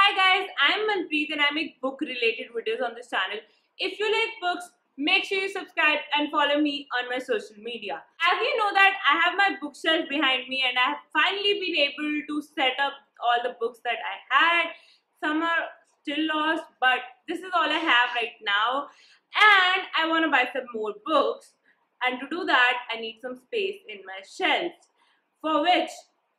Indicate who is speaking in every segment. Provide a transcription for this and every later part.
Speaker 1: Hi guys, I'm Manpreet and I make book related videos on this channel. If you like books, make sure you subscribe and follow me on my social media. As you know that I have my bookshelf behind me and I have finally been able to set up all the books that I had. Some are still lost, but this is all I have right now. And I want to buy some more books. And to do that, I need some space in my shelves. For which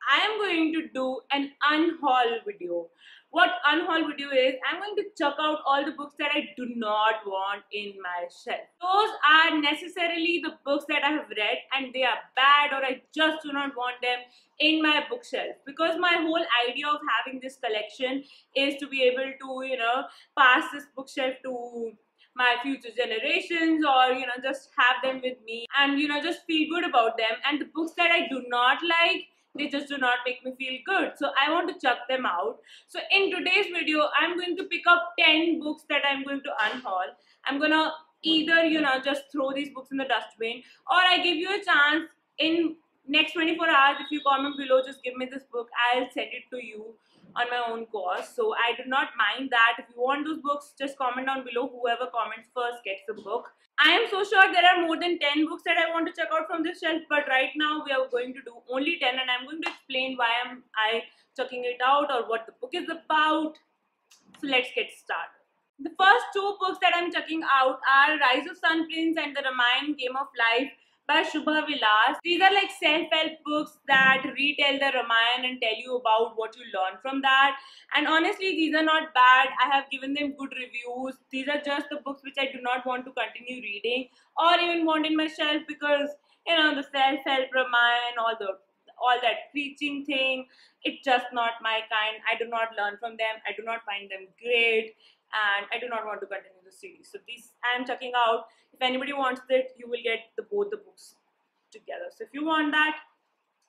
Speaker 1: I am going to do an unhaul video. What unhaul video is, I'm going to chuck out all the books that I do not want in my shelf. Those are necessarily the books that I have read and they are bad or I just do not want them in my bookshelf. Because my whole idea of having this collection is to be able to, pass this bookshelf to my future generations or just have them with me and just feel good about them. And the books that I do not like, they just do not make me feel good, so I want to chuck them out. So in today's video I'm going to pick up 10 books that I'm going to unhaul. I'm gonna either just throw these books in the dustbin, or I give you a chance in next 24 hours. If you comment below, just give me this book, I'll send it to you on my own cost. So I do not mind that. If you want those books, just comment down below. Whoever comments first gets the book. I am so sure there are more than 10 books that I want to check out from this shelf, but right now we are going to do only 10 and I'm going to explain why am I checking it out or what the book is about. So let's get started. The first two books that I'm checking out are Rise of Sun Prince and the Ramayana Game of Life by Shubha, Vilas. These are like self-help books that retell the Ramayana and tell you about what you learn from that. And honestly, these are not bad. I have given them good reviews. These are just the books which I do not want to continue reading or even want in my shelf because, the self-help Ramayana, all that preaching thing, it's just not my kind. I do not learn from them. I do not find them great. And I do not want to continue the series. So these I am checking out. If anybody wants it, you will get both the books together. So if you want that,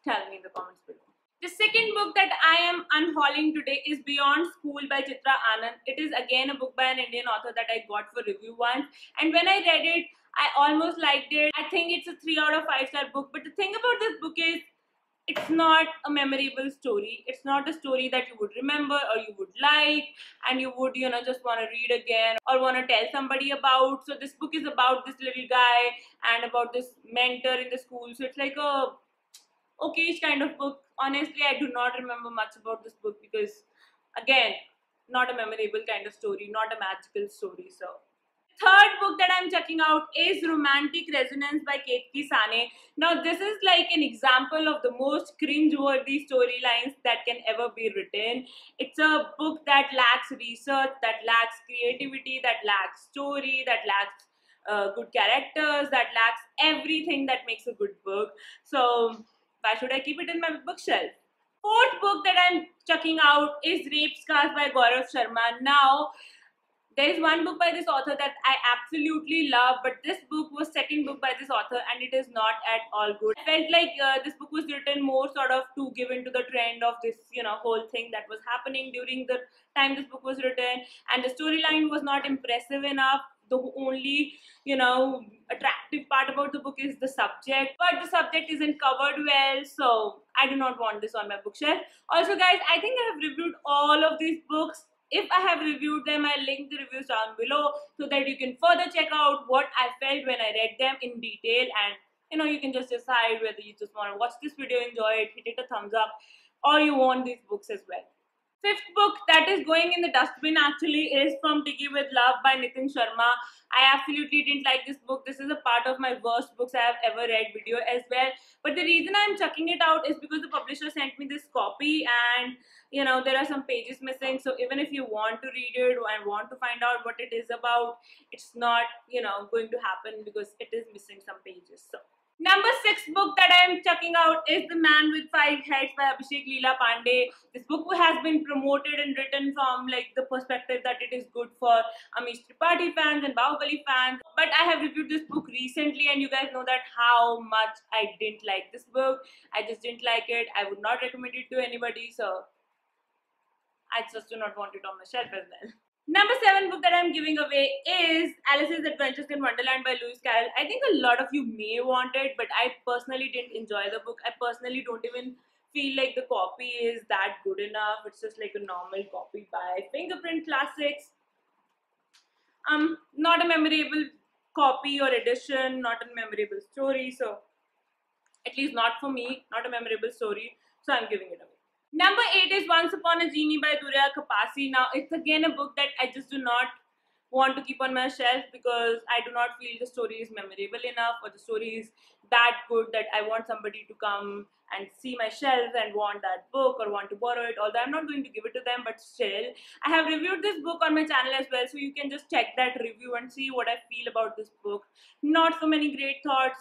Speaker 1: tell me in the comments below. The second book that I am unhauling today is Beyond School by Chitra, Anand. It is again a book by an Indian author that I got for review once. And when I read it, I almost liked it. I think it's a 3 out of 5 star book. But the thing about this book is, it's not a memorable story. It's not a story that you would remember or you would like and you would, just want to read again or want to tell somebody about. So this book is about this little guy and about this mentor in the school. So it's like a okayish kind of book. Honestly, I do not remember much about this book because, again, not a memorable kind of story, not a magical story. So third book that I'm checking out is Romantic Resonance by Ketaki, Sane. Now this is like an example of the most cringe-worthy storylines that can ever be written. It's a book that lacks research, that lacks creativity, that lacks story, that lacks good characters, that lacks everything that makes a good book. So why should I keep it in my bookshelf? Fourth book that I'm checking out is Rapescars by Gaurav Sharma. Now, there is one book by this author that I absolutely love, but this book was second book by this author and it is not at all good. I felt like this book was written more sort of to give into the trend of this, whole thing that was happening during the time this book was written, and the storyline was not impressive enough. The only, attractive part about the book is the subject, but the subject isn't covered well, so I do not want this on my bookshelf. Also, guys, I think I have reviewed all of these books. If I have reviewed them, I'll link the reviews down below so that you can further check out what I felt when I read them in detail, and you can just decide whether you just want to watch this video, enjoy it, hit it a thumbs up, or you want these books as well. Fifth book that is going in the dustbin actually is From Tiggie with Love by Nitin Sharma. I absolutely didn't like this book. This is a part of my worst books I have ever read video as well. But the reason I'm chucking it out is because the publisher sent me this copy and there are some pages missing. So even if you want to read it and want to find out what it is about, it's not going to happen because it is missing some pages. So number 6 book that I am checking out is The Man with 5 Heads by Abhishek, Leela, Pandey. This book has been promoted and written from like the perspective that it is good for Amish Tripathi fans and Bahubali fans. But I have reviewed this book recently and you guys know that how much I didn't like this book. I just didn't like it. I would not recommend it to anybody. So I just do not want it on my shelf as well. Number 7 book that I'm giving away is Alice's Adventures in Wonderland by Carroll. I think a lot of you may want it, but I personally didn't enjoy the book. I personally don't even feel like the copy is that good enough. It's just like a normal copy by. I fingerprint classics. Not a memorable copy or edition, not a memorable story. So at least not for me, not a memorable story. So I'm giving it away. Number 8 is Once Upon a Genie by Durriya Kapasi. Now it's again a book that I just do not want to keep on my shelf because I do not feel the story is memorable enough or the story is that good that I want somebody to come and see my shelf and want that book or want to borrow it. Although I'm not going to give it to them, but still I have reviewed this book on my channel as well, so you can just check that review and see what I feel about this book. Not so many great thoughts.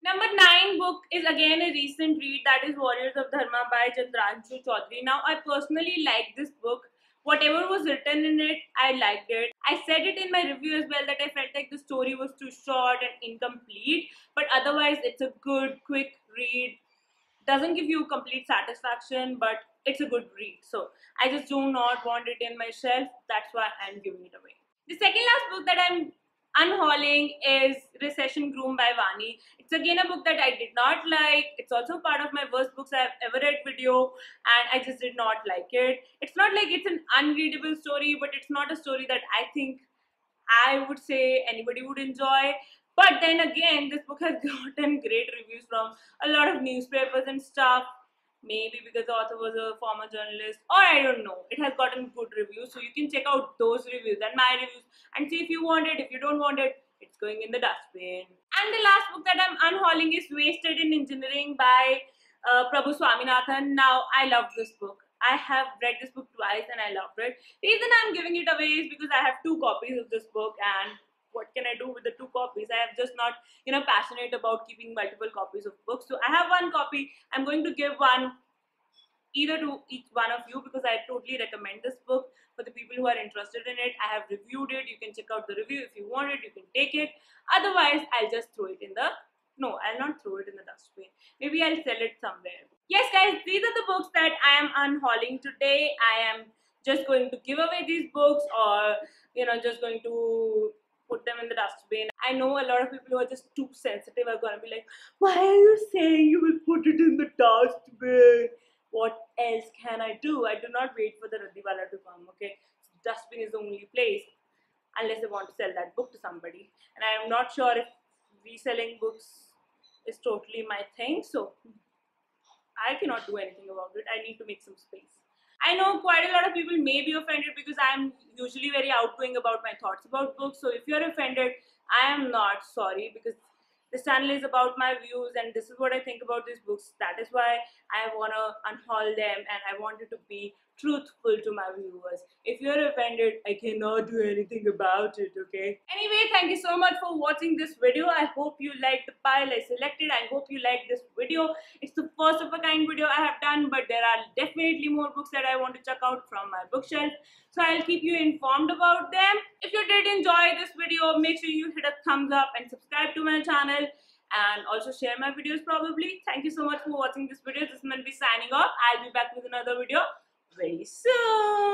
Speaker 1: Number 9 book is again a recent read, that is Warriors of Dharma by Chandranshu Chaudhary. Now I personally like this book. Whatever was written in it, I liked it. I said it in my review as well that I felt like the story was too short and incomplete, but otherwise it's a good, quick read. Doesn't give you complete satisfaction, but it's a good read. So I just do not want it in my shelf. That's why I'm giving it away. The second last book that I'm unhauling is Recession, Groom by Vani. It's again a book that I did not like. It's also part of my worst books I've ever read video, and I just did not like it. It's not like it's an unreadable story, but it's not a story that I think I would say anybody would enjoy. But then again, this book has gotten great reviews from a lot of newspapers and stuff. Maybe because the author was a former journalist, or I don't know. It has gotten good reviews, so you can check out those reviews and my reviews and see if you want it. If you don't want it, it's going in the dustbin. And the last book that I'm unhauling is Wasted in Engineering by Prabhu Swaminathan. Now, I love this book. I have read this book twice and I loved it. The reason I'm giving it away is because I have 2 copies of this book, and what can I do with the 2 copies? I am just not, passionate about keeping multiple copies of books. So I have 1 copy. I'm going to give one either to each one of you because I totally recommend this book for the people who are interested in it. I have reviewed it. You can check out the review. If you want it, you can take it. Otherwise, I'll just throw it in the... No, I'll not throw it in the dustbin. Maybe I'll sell it somewhere. Yes, guys, these are the books that I am unhauling today. I am just going to give away these books or, just going to put them in the dustbin. I know a lot of people who are just too sensitive are going to be like, why are you saying you will put it in the dustbin? What else can I do? I do not wait for the Radiwala to come, okay? Dustbin is the only place unless I want to sell that book to somebody. And I am not sure if reselling books is totally my thing, so I cannot do anything about it. I need to make some space. I know quite a lot of people may be offended because I'm usually very outgoing about my thoughts about books. So if you're offended, I am not sorry, because this channel is about my views and this is what I think about these books. That is why I want to unhaul them and I wanted to be truthful to my viewers. If you're offended, I cannot do anything about it, okay? Anyway, thank you so much for watching this video. I hope you liked the pile I selected. I hope you liked this video. It's the first of a kind video I have done, but there are definitely more books that I want to check out from my bookshelf. So I'll keep you informed about them. If you did enjoy this video, make sure you hit a thumbs up and subscribe to my channel. And also share my videos probably. Thank you so much for watching this video. This is going to be signing off. I'll be back with another video very soon.